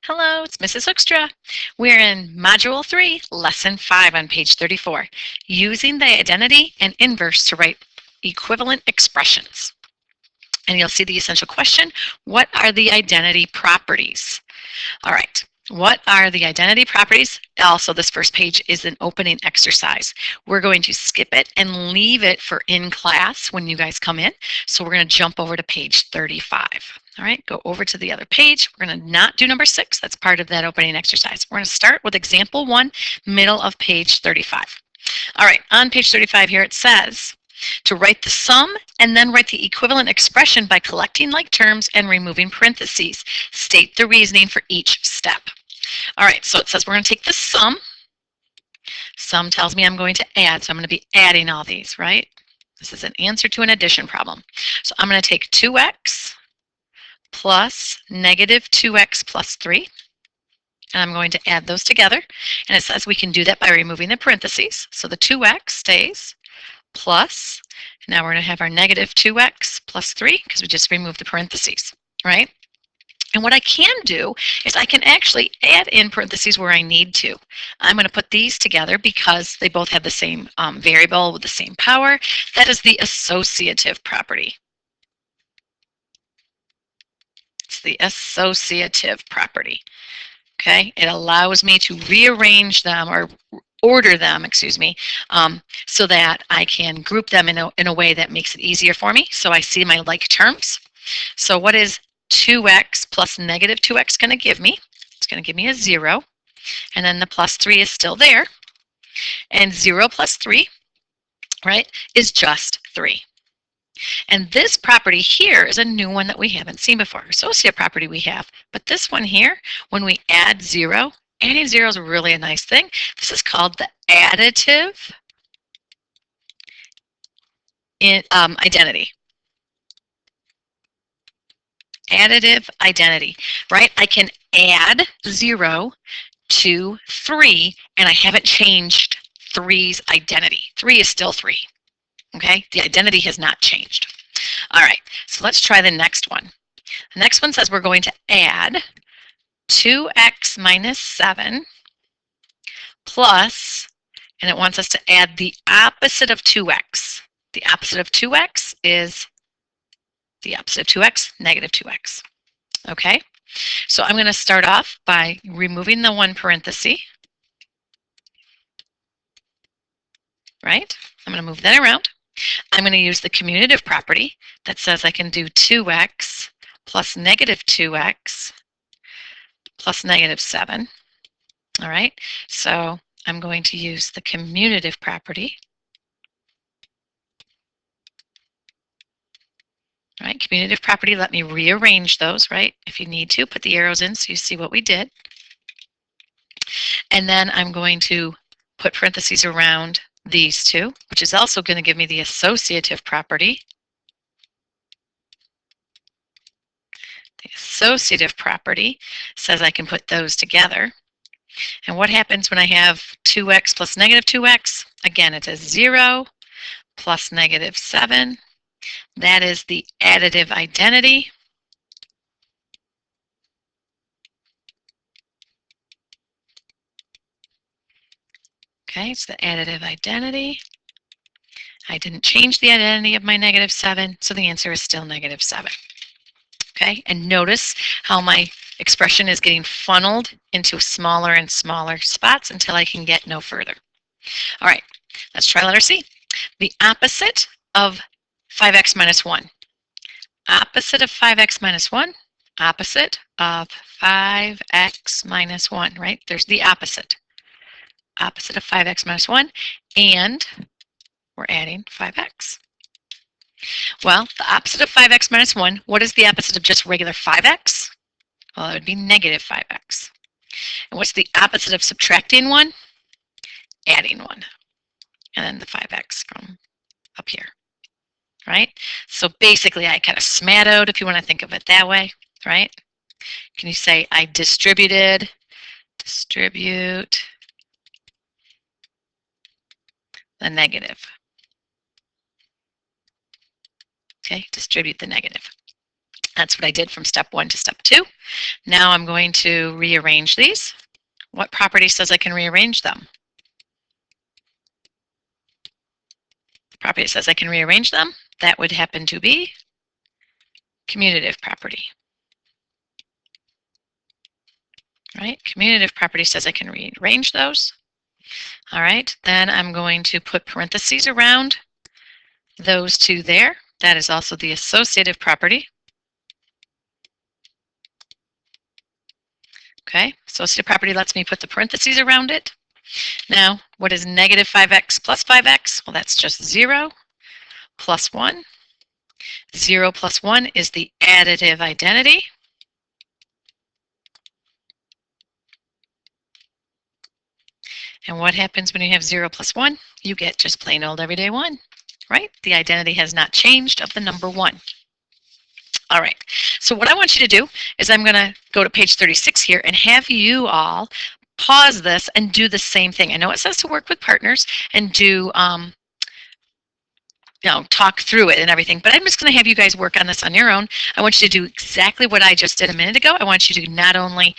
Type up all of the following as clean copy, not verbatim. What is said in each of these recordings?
Hello, it's Mrs. Hoekstra. We're in Module 3, Lesson 5 on page 34, using the identity and inverse to write equivalent expressions. And you'll see the essential question, what are the identity properties? All right, what are the identity properties? Also, this first page is an opening exercise. We're going to skip it and leave it for in class when you guys come in. So we're going to jump over to page 35. All right, go over to the other page. We're going to not do number 6. That's part of that opening exercise. We're going to start with example 1, middle of page 35. All right, on page 35 here it says to write the sum and then write the equivalent expression by collecting like terms and removing parentheses. State the reasoning for each step. All right, so it says we're going to take the sum. Sum tells me I'm going to add, so I'm going to be adding all these, right? This is an answer to an addition problem. So I'm going to take 2x plus negative 2x plus 3. And I'm going to add those together. And it says we can do that by removing the parentheses. So the 2x stays plus, now we're going to have our negative 2x plus 3 because we just removed the parentheses, right? And what I can do is I can actually add in parentheses where I need to. I'm going to put these together because they both have the same variable with the same power. That is the associative property. It's the associative property. Okay, it allows me to rearrange them or order them, so that I can group them in a way that makes it easier for me. So I see my like terms. So what is 2x plus negative 2x going to give me? It's going to give me a 0. And then the plus 3 is still there. And 0 plus 3, right, is just 3. And this property here is a new one that we haven't seen before. Associative property we have. But this one here, when we add 0, adding 0 is really a nice thing. This is called the additive identity. Additive identity, right? I can add 0 to 3, and I haven't changed 3's identity. 3 is still 3, okay? The identity has not changed. All right, so let's try the next one. The next one says we're going to add 2x minus 7 plus, and it wants us to add the opposite of 2x. The opposite of 2x is the opposite of 2x, negative 2x. Okay, so I'm going to start off by removing the one parenthesis, right? I'm going to move that around. I'm going to use the commutative property that says I can do 2x plus negative 2x plus negative 7. All right, so I'm going to use the commutative property. Right, commutative property, let me rearrange those, right? If you need to, put the arrows in so you see what we did. And then I'm going to put parentheses around these two, which is also going to give me the associative property. The associative property says I can put those together. And what happens when I have 2x plus negative 2x? Again, it is 0 plus negative 7. That is the additive identity. Okay, it's the additive identity. I didn't change the identity of my negative 7, so the answer is still negative 7. Okay, and notice how my expression is getting funneled into smaller and smaller spots until I can get no further. All right, let's try letter C. The opposite of 5x minus 1. Opposite of 5x minus 1. Opposite of 5x minus 1, right? There's the opposite. Opposite of 5x minus 1, and we're adding 5x. Well, the opposite of 5x minus 1, what is the opposite of just regular 5x? Well, it would be negative 5x. And what's the opposite of subtracting 1? Adding 1. And then the 5x from up here, right? So basically, I kind of smattered, if you want to think of it that way, right? Can you say I distribute the negative? Okay, distribute the negative. That's what I did from step 1 to step 2. Now I'm going to rearrange these. What property says I can rearrange them? The property says I can rearrange them. That would happen to be commutative property. Right? Commutative property says I can rearrange those. All right, then I'm going to put parentheses around those two there. That is also the associative property. Okay, associative property lets me put the parentheses around it. Now, what is negative 5x plus 5x? Well, that's just 0 plus 1. 0 plus 1 is the additive identity. And what happens when you have 0 plus 1? You get just plain old everyday 1, right? The identity has not changed of the number 1. All right, so what I want you to do is I'm going to go to page 36 here and have you all pause this and do the same thing. I know it says to work with partners and do, talk through it and everything, but I'm just going to have you guys work on this on your own. I want you to do exactly what I just did a minute ago. I want you to not only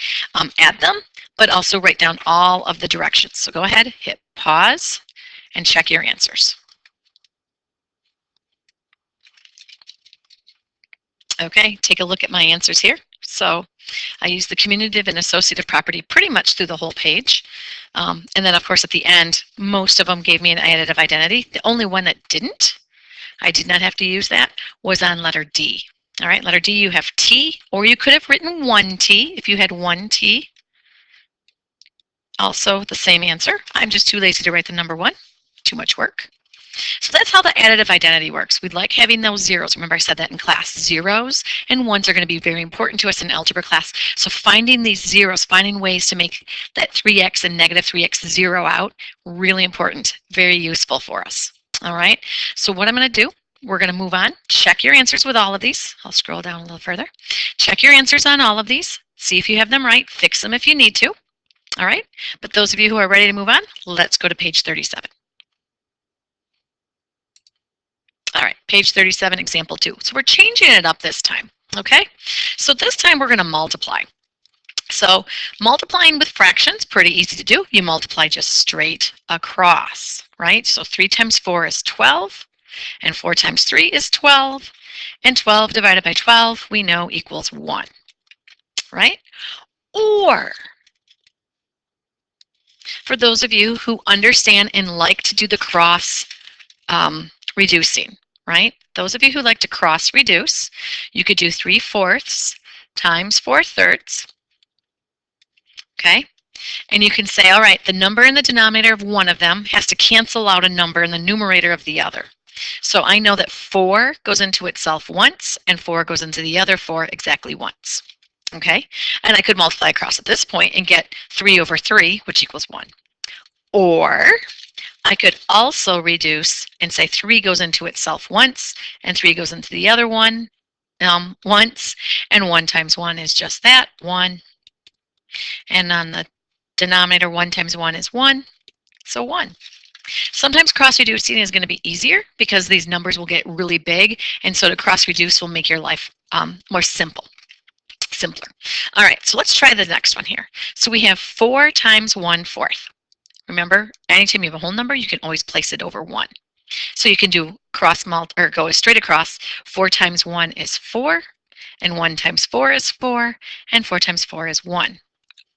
add them, but also write down all of the directions. So go ahead, hit pause, and check your answers. Okay, take a look at my answers here. So I used the commutative and associative property pretty much through the whole page. And then, of course, at the end, most of them gave me an additive identity. The only one that didn't, I did not have to use that, was on letter D. All right, letter D, you have T, or you could have written 1T if you had 1T. Also the same answer. I'm just too lazy to write the number 1. Too much work. So that's how the additive identity works. We like having those zeros. Remember I said that in class. Zeros and ones are going to be very important to us in algebra class. So finding these zeros, finding ways to make that 3x and negative 3x zero out, really important, very useful for us. All right, so what I'm going to do, we're going to move on. Check your answers with all of these. I'll scroll down a little further. Check your answers on all of these. See if you have them right. Fix them if you need to. All right, but those of you who are ready to move on, let's go to page 37. All right, page 37, example 2. So we're changing it up this time, okay? So this time we're going to multiply. So multiplying with fractions, pretty easy to do. You multiply just straight across, right? So 3 times 4 is 12, and 4 times 3 is 12, and 12 divided by 12, we know equals 1, right? Or, for those of you who understand and like to do the cross reducing, right? Those of you who like to cross reduce, you could do 3/4 times 4/3, okay? And you can say, all right, the number in the denominator of one of them has to cancel out a number in the numerator of the other. So I know that 4 goes into itself once, and 4 goes into the other 4 exactly once, okay? And I could multiply across at this point and get 3/3, which equals 1. Or I could also reduce and say 3 goes into itself once, and 3 goes into the other one once, and 1 times 1 is just that, 1. And on the denominator, 1 times 1 is 1, so 1. Sometimes cross-reducing is going to be easier because these numbers will get really big, and so to cross-reduce will make your life more simpler. All right, so let's try the next one here. So we have 4 times 1/4. Remember, anytime you have a whole number, you can always place it over 1. So you can do go straight across. 4 times 1 is 4, and 1 times 4 is 4, and 4 times 4 is 1.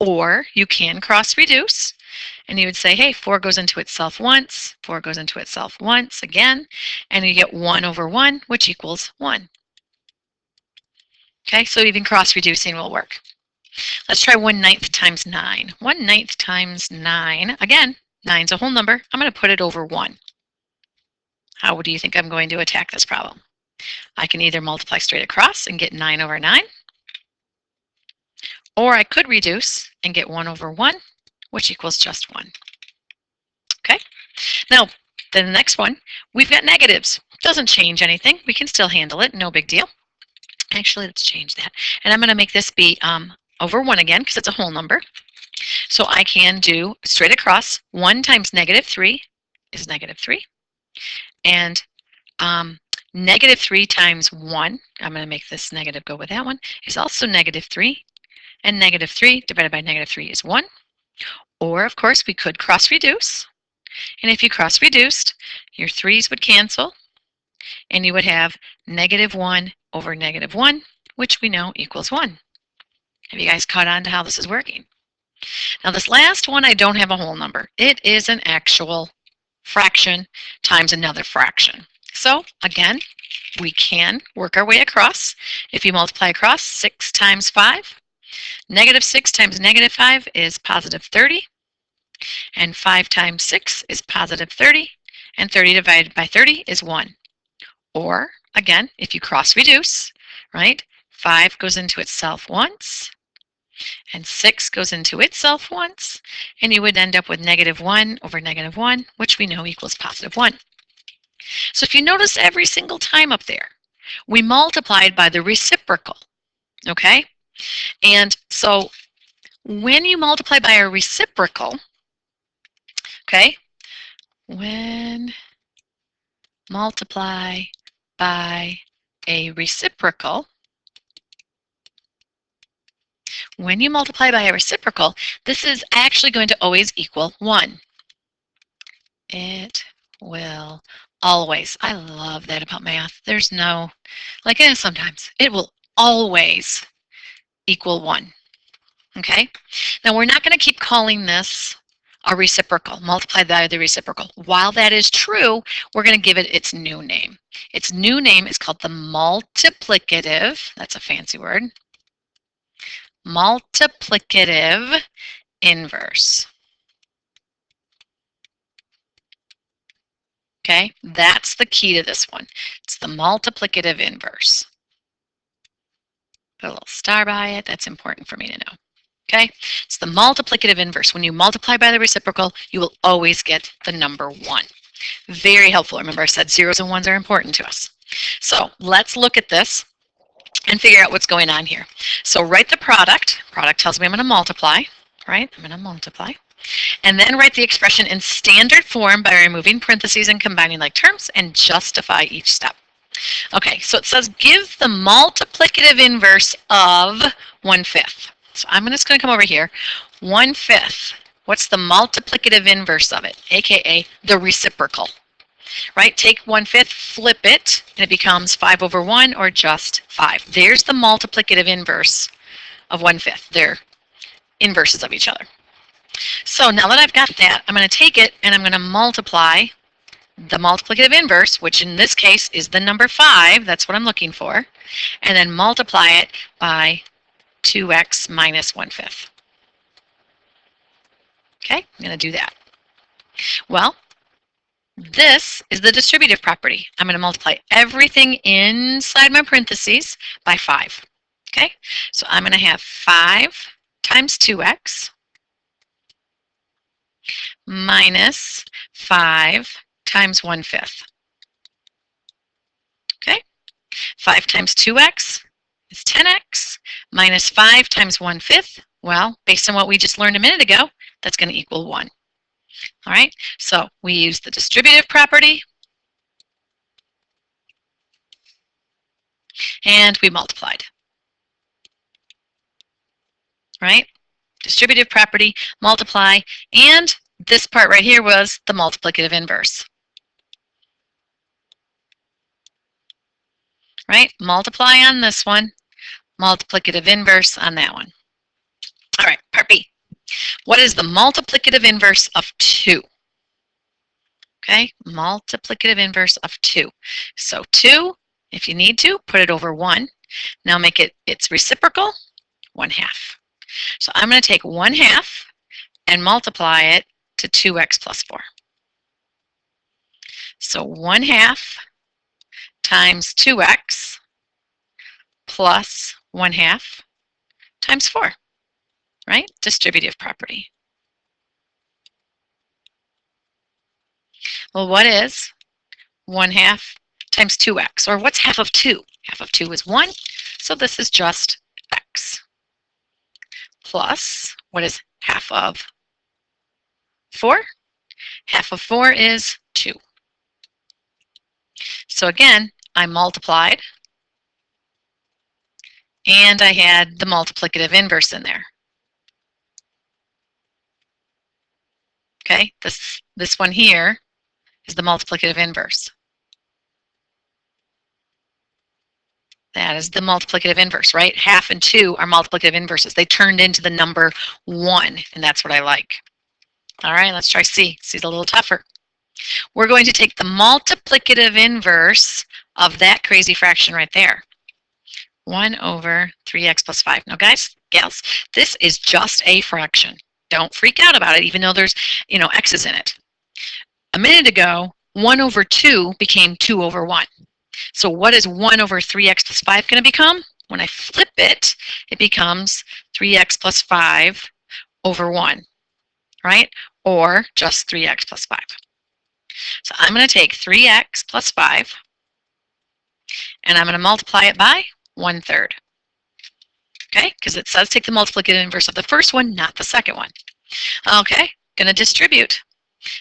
Or you can cross reduce, and you would say, hey, 4 goes into itself once, 4 goes into itself once again, and you get 1/1, which equals 1. Okay, so even cross reducing will work. Let's try 1/9 times 9. 1/9 times 9, again, 9's a whole number. I'm going to put it over 1. How do you think I'm going to attack this problem? I can either multiply straight across and get 9/9, or I could reduce and get 1/1, which equals just 1. Okay, now the next one, we've got negatives. Doesn't change anything. We can still handle it, no big deal. Actually, let's change that. And I'm going to make this be over 1 again because it's a whole number. So I can do straight across. 1 times -3 is -3. And Negative 3 times 1, I'm going to make this negative go with that one, is also negative 3. And negative 3 divided by negative 3 is 1. Or, of course, we could cross-reduce. And if you cross-reduced, your 3's would cancel. And you would have negative 1 over negative 1, which we know equals 1. Have you guys caught on to how this is working? Now this last one, I don't have a whole number. It is an actual fraction times another fraction. So again, we can work our way across. If you multiply across, 6 times 5. Negative 6 times negative 5 is positive 30. And 5 times 6 is positive 30. And 30 divided by 30 is 1. Or, again, if you cross-reduce, right, 5 goes into itself once, and 6 goes into itself once, and you would end up with negative 1 over negative 1, which we know equals positive 1. So if you notice every single time up there, we multiplied by the reciprocal, okay? And so when you multiply by a reciprocal, okay, when multiply by a reciprocal, when you multiply by a reciprocal, this is actually going to always equal 1. It will always. I love that about math. There's no, like sometimes, it will always equal 1. Okay? Now we're not going to keep calling this a reciprocal, multiplied by the reciprocal. While that is true, we're going to give it its new name. Its new name is called the multiplicative, that's a fancy word, multiplicative inverse. Okay, that's the key to this one. It's the multiplicative inverse. Put a little star by it. That's important for me to know. Okay, it's the multiplicative inverse. When you multiply by the reciprocal, you will always get the number 1. Very helpful. Remember, I said zeros and ones are important to us. So let's look at this and figure out what's going on here. So write the product. Product tells me I'm going to multiply, right? I'm going to multiply. And then write the expression in standard form by removing parentheses and combining like terms and justify each step. Okay, so it says give the multiplicative inverse of 1/5. So I'm just going to come over here. 1/5. What's the multiplicative inverse of it? AKA the reciprocal. Right? Take 1/5, flip it, and it becomes 5 over 1 or just 5. There's the multiplicative inverse of 1/5. They're inverses of each other. So now that I've got that, I'm going to take it and I'm going to multiply the multiplicative inverse, which in this case is the number 5. That's what I'm looking for. And then multiply it by 2x minus 1/5. Okay, I'm going to do that. Well, this is the distributive property. I'm going to multiply everything inside my parentheses by 5. Okay, so I'm going to have 5 times 2x minus 5 times 1/5. Okay, 5 times 2x is 10x minus 5 times 1/5. Well, based on what we just learned a minute ago, that's going to equal 1. All right, so we use the distributive property and we multiplied. Right? Distributive property, multiply, and this part right here was the multiplicative inverse. Right? Multiply on this one, multiplicative inverse on that one. All right, part B. What is the multiplicative inverse of 2? Okay, multiplicative inverse of 2. So 2, if you need to, put it over 1. Now make it its reciprocal, 1/2. So I'm going to take 1/2 and multiply it to 2x plus 4. So 1/2 times 2x plus 1/2 times 4, right? Distributive property. Well, what is 1/2 times 2x? Or what's half of 2? Half of 2 is 1, so this is just x. Plus, what is half of 4? Half of 4 is 2. So again, I multiplied, and I had the multiplicative inverse in there. Okay, this one here is the multiplicative inverse. That is the multiplicative inverse, right? 1/2 and 2 are multiplicative inverses. They turned into the number 1, and that's what I like. All right, let's try C. C's a little tougher. We're going to take the multiplicative inverse of that crazy fraction right there. 1/3x plus 5. Now, guys, gals, this is just a fraction. Don't freak out about it, even though there's, x's in it. A minute ago, 1/2 became 2/1. So what is 1/3x plus 5 going to become? When I flip it, it becomes 3x plus 5/1, right? Or just 3x plus 5. So I'm going to take 3x plus 5, and I'm going to multiply it by 1/3. Okay, because it says take the multiplicative inverse of the first one, not the second one. Okay, going to distribute.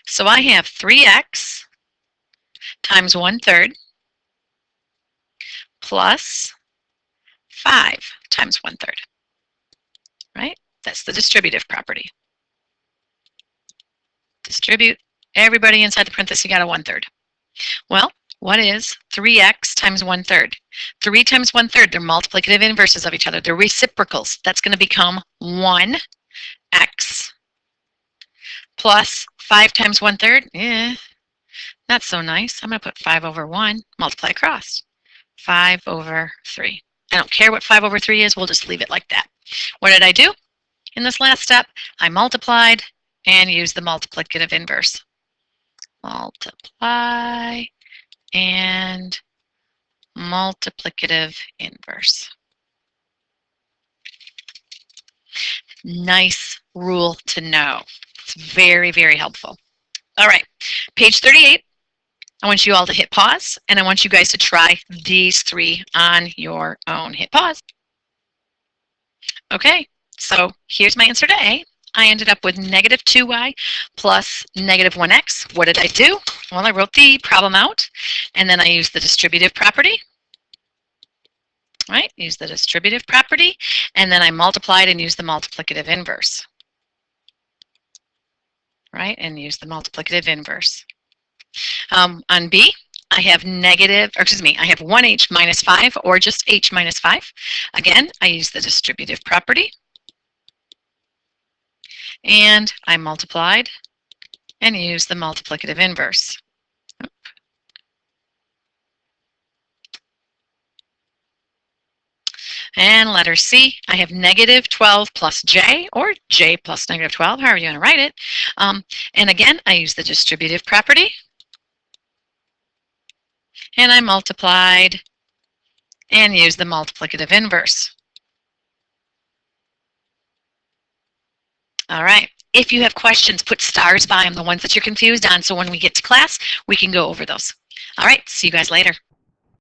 So I have 3x times 1/3 plus 5 times 1/3, right? That's the distributive property. Distribute. Everybody inside the parenthesis got a 1/3. Well, what is 3x times 1/3? 3 times 1/3, they're multiplicative inverses of each other. They're reciprocals. That's going to become 1x plus 5 times 1/3. Not so nice. I'm going to put 5/1, multiply across. 5/3. I don't care what 5/3 is. We'll just leave it like that. What did I do? In this last step, I multiplied and used the multiplicative inverse. Multiply and multiplicative inverse. Nice rule to know. It's very, very helpful. All right, page 38. I want you all to hit pause, and I want you guys to try these 3 on your own. Hit pause. Okay, so here's my answer to A. I ended up with -2y plus -1x. What did I do? Well, I wrote the problem out, and then I used the distributive property. Right, use the distributive property, and then I multiplied and used the multiplicative inverse. Right, and use the multiplicative inverse. On B, I have I have 1h minus 5, or just h minus 5. Again, I use the distributive property, and I multiplied and used the multiplicative inverse. And letter C, I have -12 plus j, or j plus -12, however you want to write it. And again, I use the distributive property, and I multiplied and used the multiplicative inverse. All right, if you have questions, put stars by them, the ones that you're confused on, so when we get to class, we can go over those. All right, see you guys later.